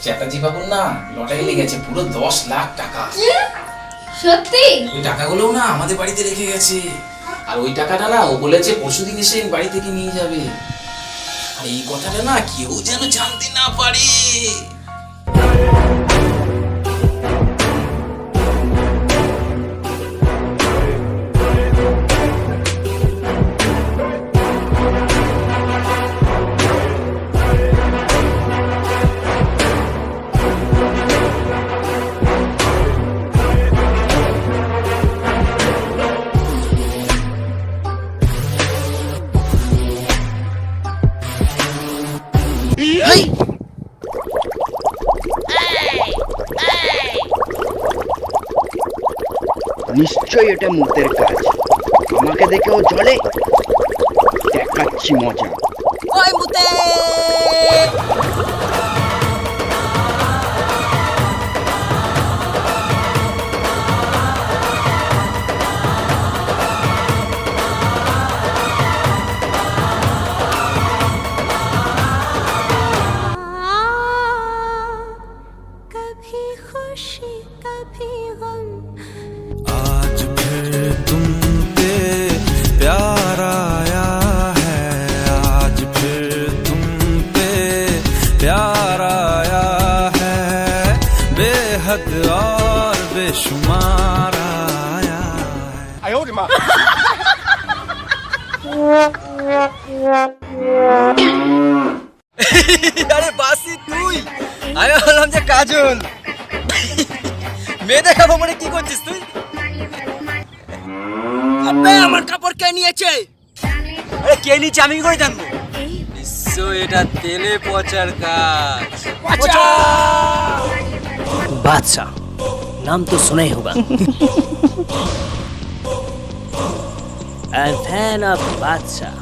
চ্যাটার্জি বাবুর না লটারি লেগেছে পুরো 10 লাখ টাকা। সত্যি? ওই টাকাগুলো না আমাদের বাড়িতে রেখে গেছে, আর ওই টাকাটা না ও বলেছে পরশুদিন এসে বাড়ি থেকে নিয়ে যাবে। আর এই কথাটা না কেউ যেন জানতে না পারে। নিশ্চয়ই এটা মুতের কাজ। আমাকে দেখেও জলে, দেখাচ্ছি মজা। ওই মুতে कभी खुशी कभी गम। आज फिर तुम पे प्यार आया है, आज फिर तुम पे प्यार आया है, बेहद और बेशुमार आया है। আরে বাসি তুই, আমি বললাম যে কাজল। মেয়ে দেখাবো মানে কি করছিস তুই? আবে আমার কাপড় কে নিয়েছে? আরে কে নিয়েছে আমি কি করে জানবো? নিশ্চয় এটা তেলে পচার কাজ। बादशाह नाम तो सुना ही होगा। आई एम फैन ऑफ बादशाह।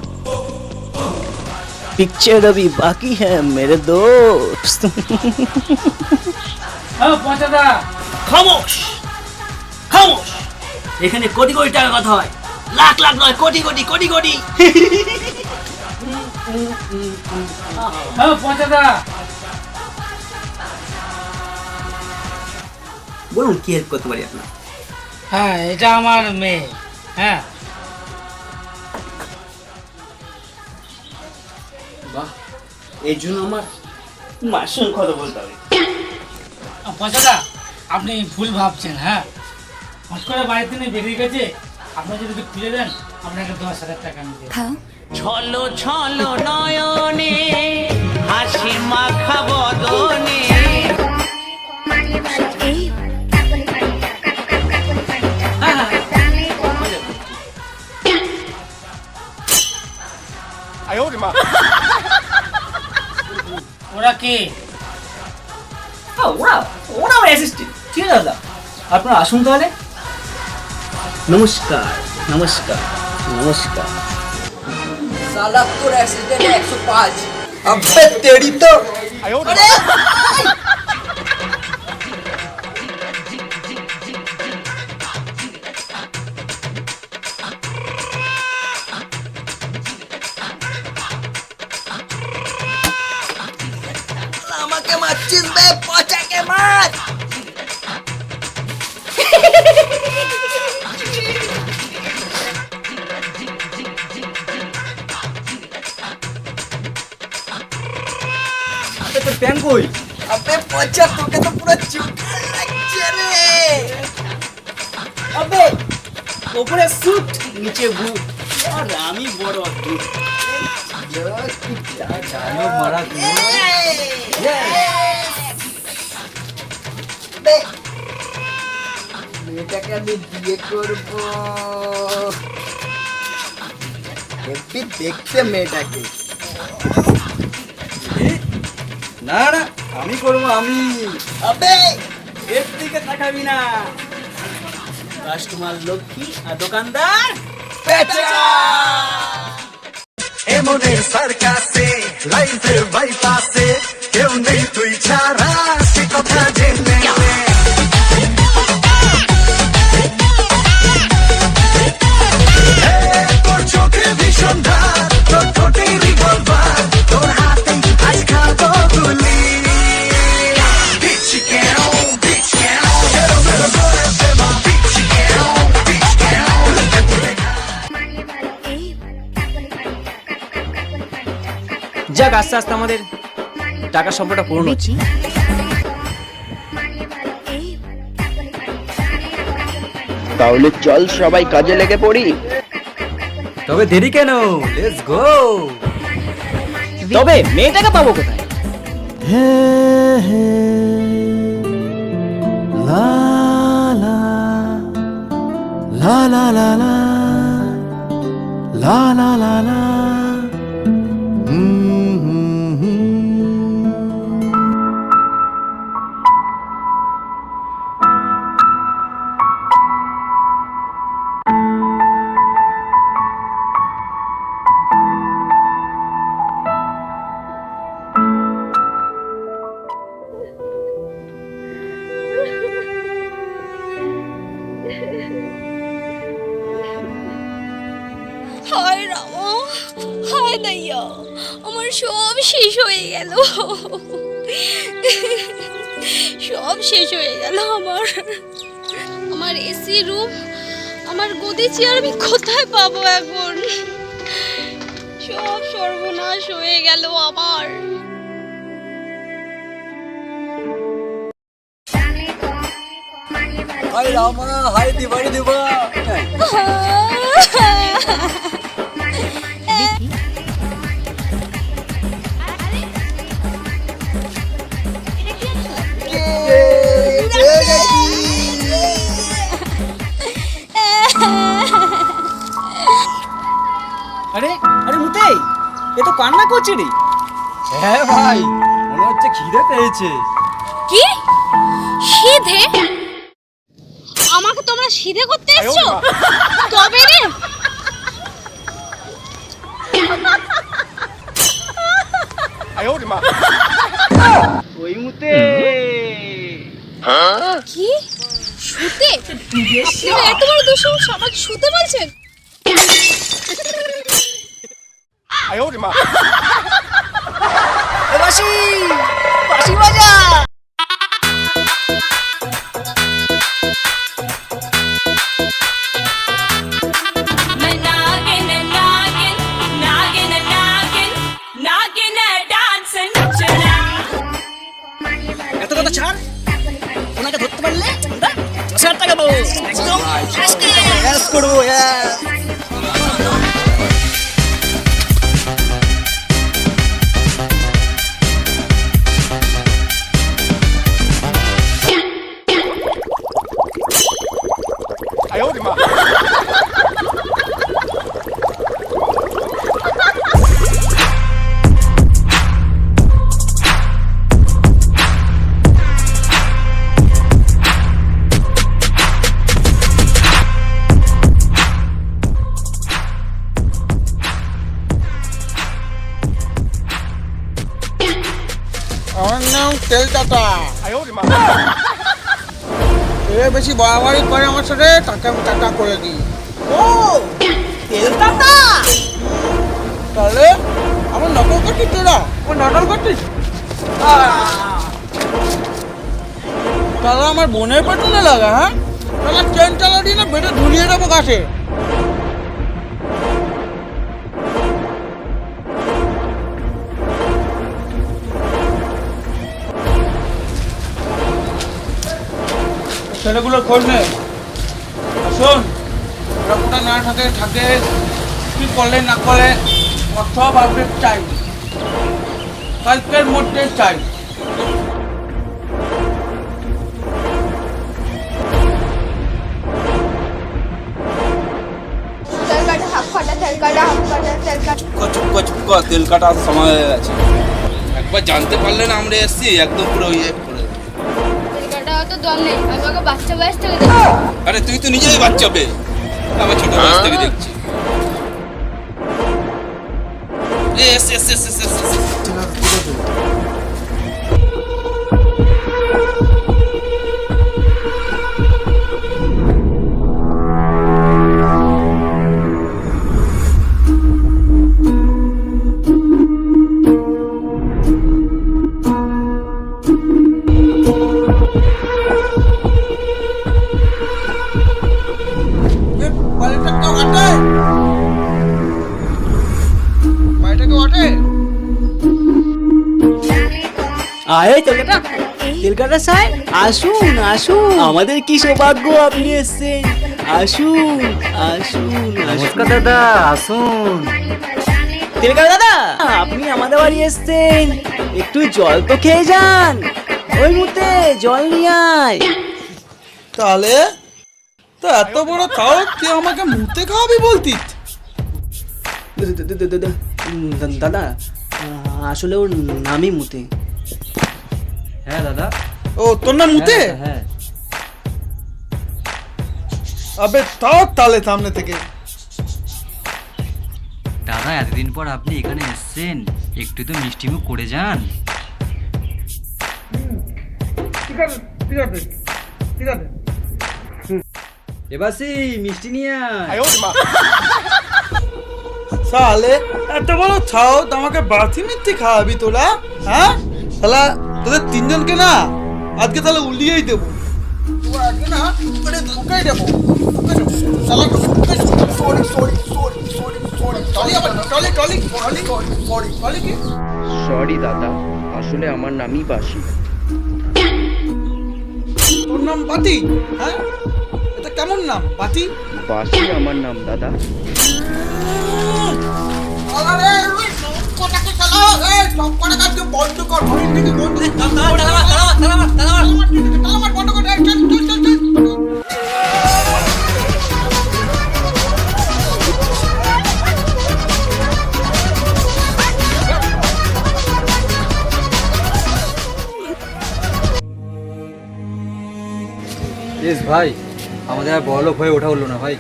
पिक्चर अभी बाकी है मेरे दोस्त। খামোশ খামোশ, এখানে কোটি কোটি টাকা কথা হয়, লাখ লাখ নয়, কোটি কোটি কোটি কোটি। বলুন কি হেল্প করতে পারি আপনার? হ্যাঁ, এটা আমার মেয়ে। হ্যাঁ, বাহ, এই জন্য আমার মার সঙ্গে কথা বলতে হবে। পচাদা আপনি ভুল ভাবছেন। হ্যাঁ, হঠাৎ করে বাড়িতে নিয়ে বেরিয়ে গেছে, আপনি যদি একটু খুঁজে দেন আপনাকে 10,000 টাকা আমি দেব। ছলো ছলো নয়নে হাসি মাখা বদনে। ওরা কে? ওরা ওরা আমার অ্যাসিস্ট্যান্ট। ঠিক আছে দাদা, আপনারা আসুন তাহলে। नमस्कार नमस्कार नमस्कार। साला তোর অ্যাক্সিডেন্ট 105। আবে তেরি তো। আরে আমাকে মারছিস বে, পচাকে মার। তোর প্যান কই? আবে পচা, তোকে তো পুরো চুকার লাগছে রে। আবে উপরে সুট নিচে বুট, আর আমি বড় অদ্ভুত। জানো মারা তুমি। মেয়েটাকে আমি বিয়ে করবো। হেব্বি দেখতে মেয়েটাকে। না না, আমি করবো আমি। আবে এর দিকে তাকাবি না। কাস্টমার লক্ষ্মী আর দোকানদার পেঁচা। এমনের সার্কাসে লাইফের বাইপাসে কেউ নেই তুই ছাড়া, সে কথা জেনে নে। তোর চোখে ভীষণ ধার, তোর ঠোঁটে রিভলভার, তোর হাতে আজ খাবো গুলি। আস্তে আস্তে আমাদের টাকার সম্পদটা পূরণ হচ্ছে। তাহলে চল সবাই কাজে লেগে পড়ি। তবে দেরি কেন, লেটস গো। তবে মেয়েটাকে পাবো কোথায়? লা লা লা লা লা লা লা লা লা লা হায় রামা, হায় দাইয়া, আমার সব শেষ হয়ে গেল, সব শেষ হয়ে গেল। আমার এসি রুম, আমার গদি চেয়ার আমি কোথায় পাবো এখন? সব সর্বনাশ হয়ে গেল আমার। হাই রামা, হাই দিবাড়ি দিবা। আরে আরে মুতে, এ তো কান্না করছে রে। হ্যাঁ ভাই, মনে হচ্ছে খিদে পেয়েছে। কি সিধে? আমাকে তোমরা সিধে করতে এসছো? তবে রে ওই মুতে কি শুতে? আপনারা এত বড় দুঃসাহস আমাকে শুতে বলছেন? বাসি বাসি বাজা। এত কথা ছাড়, ওনাকে ধরতে পারলে আমরা 10,000 টাকা পাবো। একদম ক্যাশ করবো। আমার নাম তেলকাটা। এ বেশি বাড়াবাড়ি করে আমার সাথে, তাকে আমি টাকা করে দিই। ও তেলকাটা, তাহলে আমার নকল করছিস তোরা? আমার নকল করছিস? তাহলে আমার বোনের পেটনে লাগা, হ্যাঁ? তাহলে ট্রেন চালা দিয়ে না বেটে ঝুলিয়ে দেবো গাছে। ছেলেগুলোর খোঁজ নে। শোন, ওরা কোথায় না থাকে থাকে, কি করলে না করে অর্থ আপডেট চাই, কালকের মধ্যে চাই। চুপ কর, তেল কাটার সময় হয়ে গেছে। একবার জানতে পারলে না আমরা এসছি, একদম পুরো ইয়ে করে। তো দম নেই, আমি ওকে বাচ্চা বয়স থেকে দেখছি। আরে তুই তো নিজেই বাচ্চা বে, আমার ছোট বয়স থেকে দেখছি। S S S S S বাড়িটা কেউ আটে? আরে তেলকাটা স্যার, আসুন আসুন, আমাদের কি সৌভাগ্য আপনি এসেছেন। আসুন আসুন। নমস্কার দাদা, আসুন। তেলকাটা দাদা, আপনি আমাদের বাড়ি এসেছেন, একটু জল তো খেয়ে যান। ওই মুহূর্তে জল নিয়ে আয়। তাহলে তো এত বড় তাও তুই আমাকে মুতে খাওয়াবি বলতিস? দাদা আসলে ওর নামই মুতে। হ্যাঁ দাদা। ও তোর নাম মুতে? হ্যাঁ। আবে তাও তাহলে সামনে থেকে। দাদা এতদিন পর আপনি এখানে এসেছেন, একটু তো মিষ্টিমুখ করে যান। ঠিক আছে ঠিক আছে ঠিক আছে। এবাসি মিষ্টি নিয়ে আয়। সালে এত বড় ছাও তো আমাকে বাড়তি মিথ্যে খাওয়াবি তোরা? হ্যাঁ তাহলে তোদের তিনজনকে না আজকে তাহলে উলিয়েই দেবো। তোরা আজকে না মানে ঢুকাই দেবো। সরি দাদা, আসলে আমার নামই বাসি। তোর নাম বাতি? হ্যাঁ এটা কেমন নাম বাতি? বাসি আমার নাম দাদা। বন্ধ কর ভাই, আমাদের আর বড়লোক হয়ে ওঠা হলো না ভাই।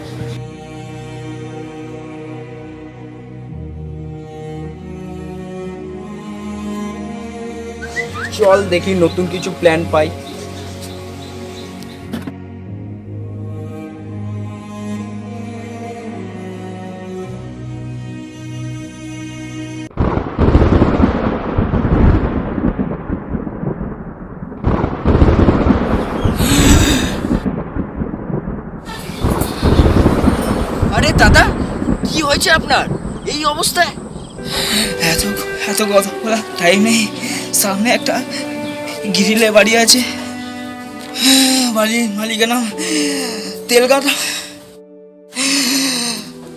চল দেখি নতুন কিছু প্ল্যান পাই। আরে দাদা, কি হয়েছে আপনার এই অবস্থায়? এত কথা বলা টাইম নেই। সামনে একটা গ্রিলে বাড়ি আছে, বাড়ির মালিকের নাম তেলকাটা।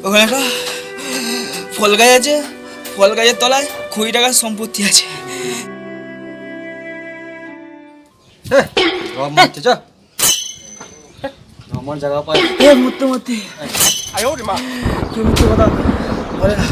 ওখানে একটা ফল গাছ আছে, ফল গাছের তলায় কোটি টাকার সম্পত্তি আছে। আমার জায়গা পাই মরতে মরতে তুমি তো কথা বলে না।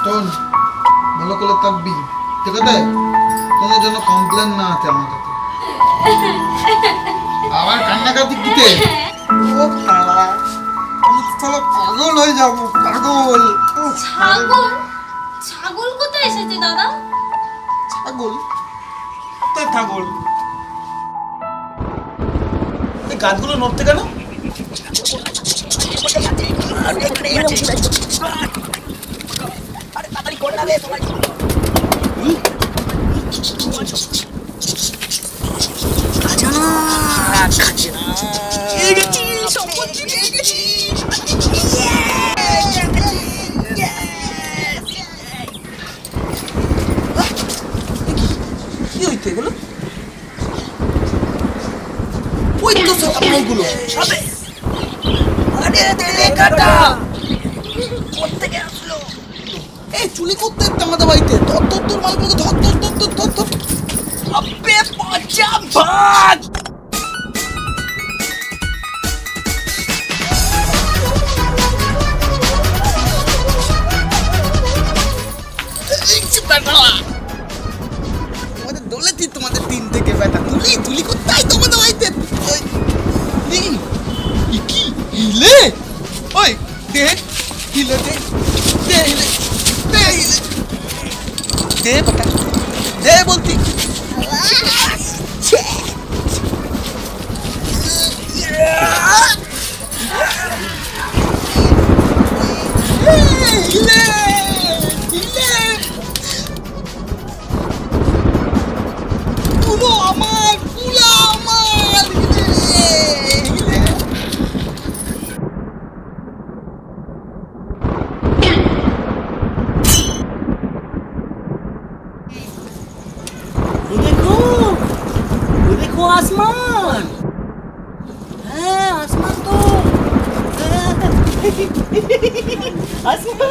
তোর ভালো করে থাকবি, ঠিক আছে? কোনো জন্য কমপ্লেন না আছে আমার কাছে। আবার কান্নাকাটি দিতে ও শালা, আমি তো শালা পাগল হয়ে যাবো, পাগল। ছাগল? ছাগল কোথায় এসেছে দাদা? ছাগল? কোথায় ছাগল? এই গাছগুলো নড়তে কেন? কি হইতে এগুলো? ওই তো সব আপনারগুলো। আরে তেলে কাটা কোত্থেকে আসলো? এই চুরি করতে আমাদের বাড়িতে। তোর মালগুলোকে ধর ধর ধর ধর ধর ধর। अबे पहुंचा भाग। তোমাদের দৌলতি তোমাদের তিন থেকে বেটা তুলি তুলি কোথায় তোমাদের বাড়িতে কি হিলে ওই দে হিলে দে দে হিলে দে হিলে দে বেটা দে বলতি হিলে হিলে তুলো আমার পুলা আমার वो देखो आसमान। हाँ आसमान तो आसमान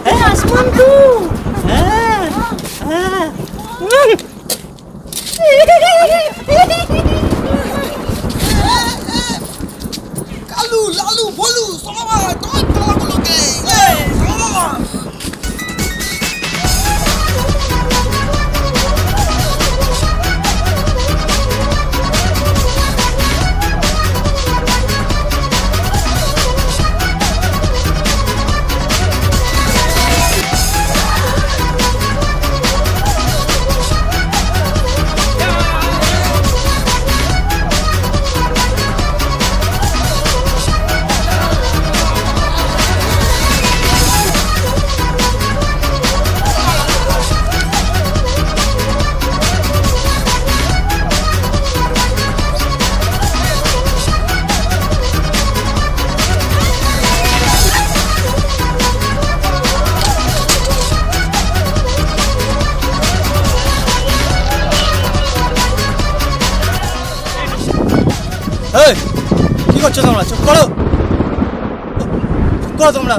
है, आसमान तो কালু লালু বলু সবাই তোমার তোমাগুলোকে কি করছো তোমরা? চুপ করো, চুপ করো তোমরা।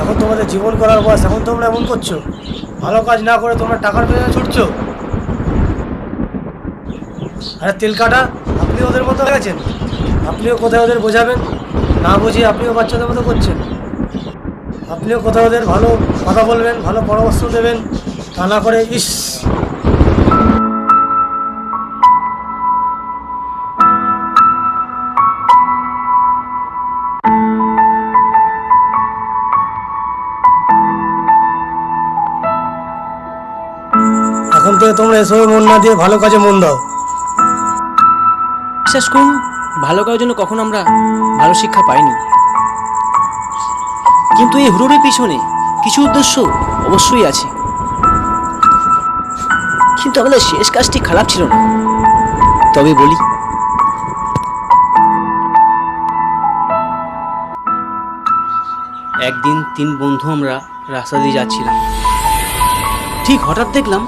এখন তোমাদের জীবন করার বয়স, এখন তোমরা এমন করছো? ভালো কাজ না করে তোমরা টাকার পেছনে ছুটছো। আরে তেল কাটা, আপনি ওদের মতো হয়ে গেছেন। আপনিও কোথায় ওদের বোঝাবেন, না বুঝিয়ে আপনিও বাচ্চাদের মতো করছেন। আপনিও কোথায় ওদের ভালো কথা বলবেন, ভালো পরামর্শ দেবেন, তা না করে ইস। এখন থেকে তোমরা এসবে মন না দিয়ে ভালো কাজে মন দাও। বিশ্বাস করুন, ভালো করার জন্য কখনো আমরা ভালো শিক্ষা পাইনি, কিন্তু এই হুড়োর পিছনে কিছু উদ্দেশ্য অবশ্যই আছে। কিন্তু আমাদের শেষ কাজটি খারাপ ছিল না। তবে বলি, একদিন 3 বন্ধু আমরা রাস্তা দিয়ে যাচ্ছিলাম, ঠিক হঠাৎ দেখলাম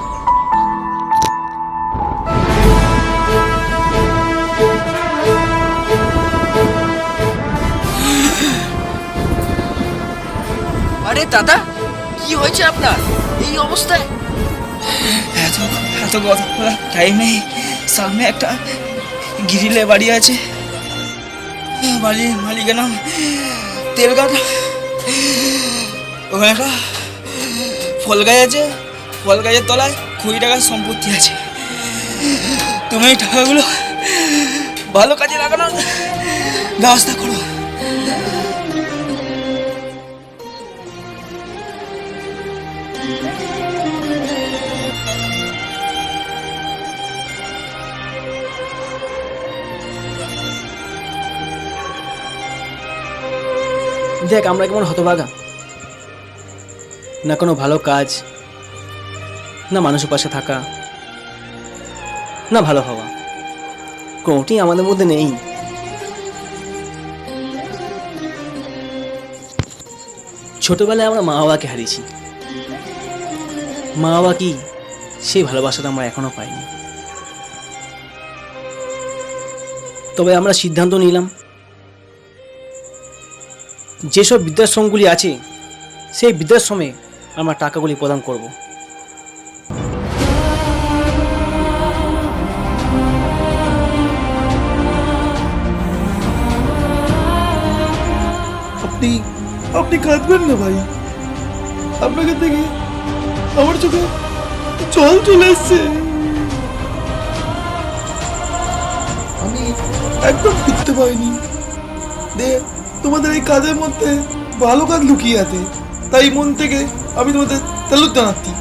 আরে দাদা, কি হয়েছে আপনার এই অবস্থায়? এত এত কথা বলা টাইম নেই। সামনে একটা গ্রিলে বাড়ি আছে, বাড়ির মালিকের নাম তেল কাটা। ওখানে একটা ফল গাছ আছে, ফল গাছের তলায় 20 টাকার সম্পত্তি আছে। তুমি এই টাকাগুলো ভালো কাজে লাগানোর ব্যবস্থা করো। দেখ আমরা কেমন হতভাগা, না কোনো ভালো কাজ, না মানুষের পাশে থাকা, না ভালো হওয়া, কোনোটি আমাদের মধ্যে নেই। ছোটবেলায় আমরা মা বাবাকে হারিয়েছি। মা বাবা কি সেই ভালোবাসাটা আমরা এখনো পাইনি। তবে আমরা সিদ্ধান্ত নিলাম যেসব বৃদ্ধাশ্রমগুলি আছে সেই বৃদ্ধাশ্রমে আমরা টাকাগুলি প্রদান করব। আপনি আপনি কাঁদবেন না ভাই, আপনাকে দেখে আমার চোখে জল চলে এসছে। আমি একদম বুঝতে পারিনি যে তোমাদের এই কাজের মধ্যে ভালো কাজ লুকিয়ে আছে, তাই মন থেকে আমি তোমাদের স্যালুট জানাচ্ছি।